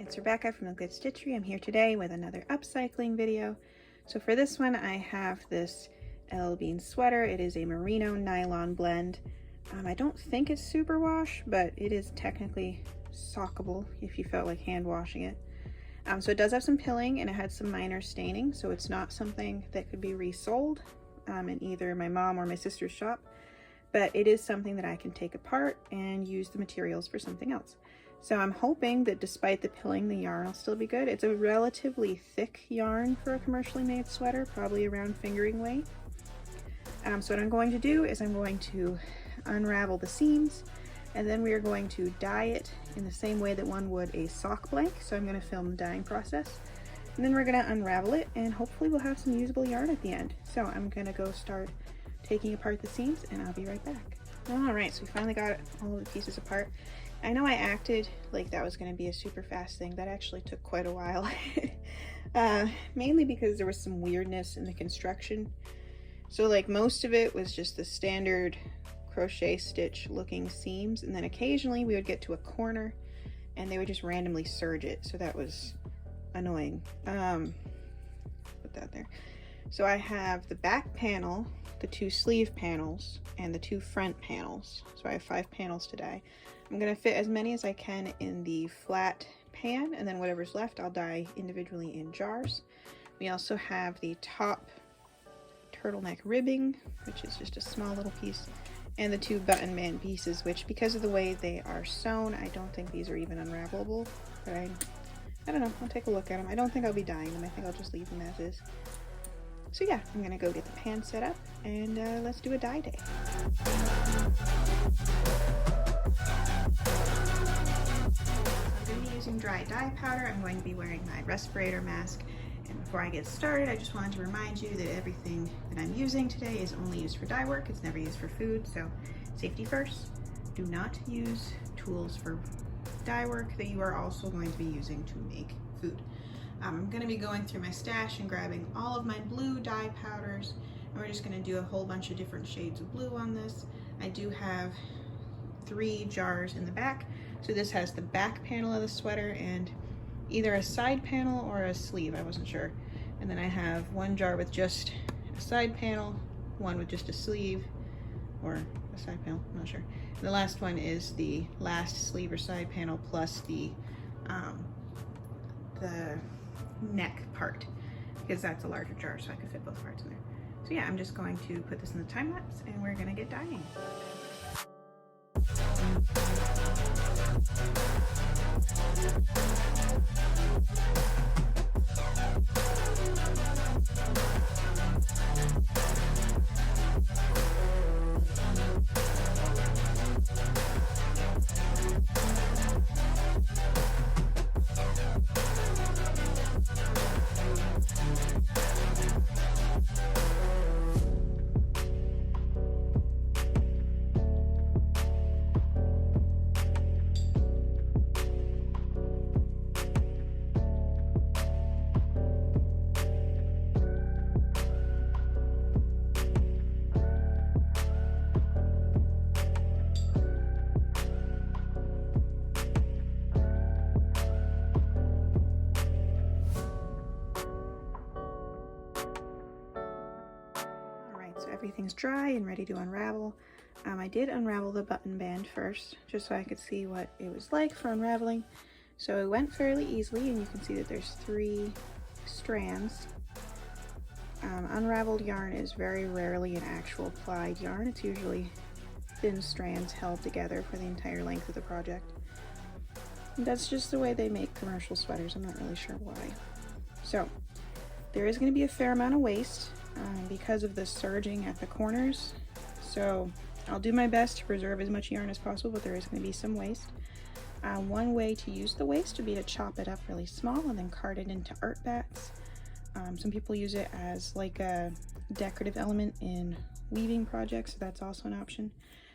it's Rebecca from the Good Stitchery. I'm here today with another upcycling video. So for this one, I have this L Bean sweater. It is a merino nylon blend. I don't think it's super wash, but it is technically sockable if you felt like hand washing it. So it does have some pilling and it had some minor staining, so it's not something that could be resold in either my mom or my sister's shop, but it is something that I can take apart and use the materials for something else. So I'm hoping that despite the pilling, the yarn will still be good. It's a relatively thick yarn for a commercially made sweater, probably around fingering weight. So what I'm going to do is I'm going to unravel the seams, and then we are going to dye it in the same way that one would a sock blank. So I'm going to film the dyeing process, and then we're going to unravel it, and hopefully we'll have some usable yarn at the end. So I'm going to go start taking apart the seams, and I'll be right back. All right, so we finally got all of the pieces apart. I know I acted like that was going to be a super fast thing. That actually took quite a while, mainly because there was some weirdness in the construction. So like most of it was just the standard crochet stitch looking seams, and then occasionally we would get to a corner and they would just randomly serge it. So that was annoying. Put that there. So I have the back panel, the 2 sleeve panels, and the 2 front panels. So I have 5 panels to dye. I'm going to fit as many as I can in the flat pan, and then whatever's left I'll dye individually in jars. We also have the top turtleneck ribbing, which is just a small little piece, and the 2 button band pieces, which because of the way they are sewn, I don't think these are even unravelable, but I don't know, I'll take a look at them. I don't think I'll be dyeing them. I think I'll just leave them as is. So yeah, I'm gonna go get the pan set up, and let's do a dye day. I'm going to be using dry dye powder. I'm going to be wearing my respirator mask. And before I get started, I just wanted to remind you that everything that I'm using today is only used for dye work. It's never used for food, so safety first. Do not use tools for dye work that you are also going to be using to make food. I'm going to be going through my stash and grabbing all of my blue dye powders, and we're just going to do a whole bunch of different shades of blue on this. I do have 3 jars in the back, so this has the back panel of the sweater and either a side panel or a sleeve, I wasn't sure. And then I have 1 jar with just a side panel, 1 with just a sleeve, or a side panel, I'm not sure. And the last one is the last sleeve or side panel plus the neck part, because that's a larger jar, so I can fit both parts in there. So yeah, I'm just going to put this in the time lapse and we're gonna get dyeing. Everything's dry and ready to unravel. I did unravel the button band first, just so I could see what it was like for unraveling. So it went fairly easily, and you can see that there's 3 strands. Unraveled yarn is very rarely an actual plied yarn. It's usually thin strands held together for the entire length of the project. And that's just the way they make commercial sweaters. I'm not really sure why. So there is going to be a fair amount of waste because of the serging at the corners. So I'll do my best to preserve as much yarn as possible, but there is going to be some waste. One way to use the waste would be to chop it up really small and then cart it into art bats. Some people use it as like a decorative element in weaving projects, so that's also an option.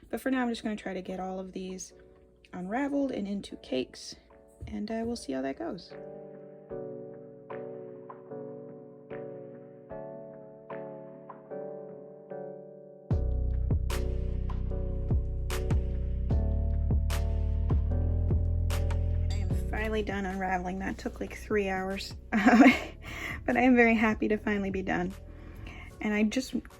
But for now, I'm just going to try to get all of these unraveled and into cakes, and we'll see how that goes. finally done unraveling. That took like 3 hours, but I am very happy to finally be done. And I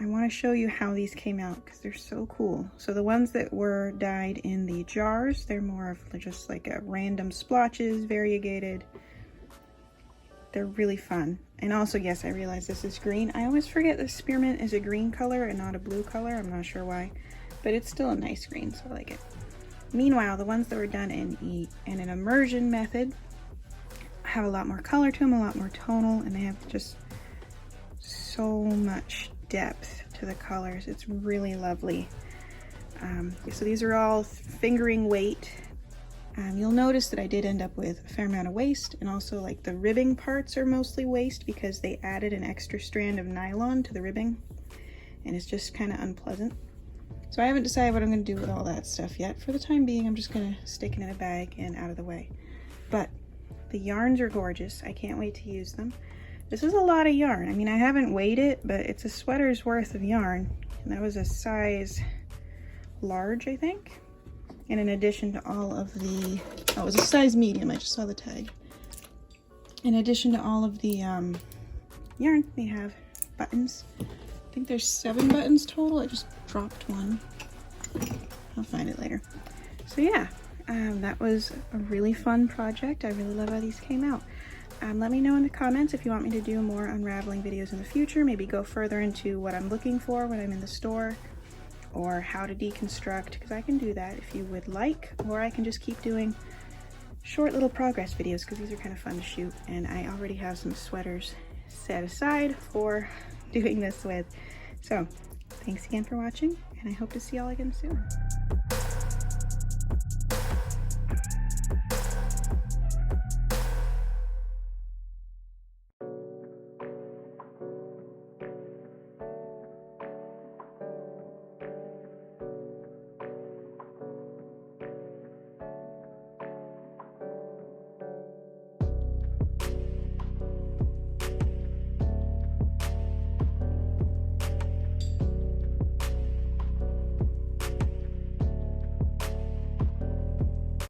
want to show you how these came out because they're so cool. So the ones that were dyed in the jars, they're more of just like a random splotches, variegated. They're really fun. And also, yes, I realize this is green. I always forget that spearmint is a green color and not a blue color. I'm not sure why, but it's still a nice green, so I like it. Meanwhile, the ones that were done in an immersion method have a lot more color to them, a lot more tonal, and they have just so much depth to the colors. It's really lovely. So these are all fingering weight. You'll notice that I did end up with a fair amount of waste, and also like the ribbing parts are mostly waste because they added an extra strand of nylon to the ribbing, and it's just kind of unpleasant. So I haven't decided what I'm going to do with all that stuff yet. For the time being, I'm just going to stick it in a bag and out of the way. But the yarns are gorgeous. I can't wait to use them. This is a lot of yarn. I mean, I haven't weighed it, but it's a sweater's worth of yarn. And that was a size large, I think. And in addition to all of the, oh, it was a size medium. I just saw the tag. In addition to all of the yarn, they have buttons. I think there's 7 buttons total. I just dropped one. I'll find it later. So yeah, that was a really fun project. I really love how these came out. Let me know in the comments if you want me to do more unraveling videos in the future, maybe go further into what I'm looking for when I'm in the store, or how to deconstruct, because I can do that if you would like, or I can just keep doing short little progress videos because these are kind of fun to shoot, and I already have some sweaters set aside for doing this with. So thanks again for watching, and I hope to see y'all again soon.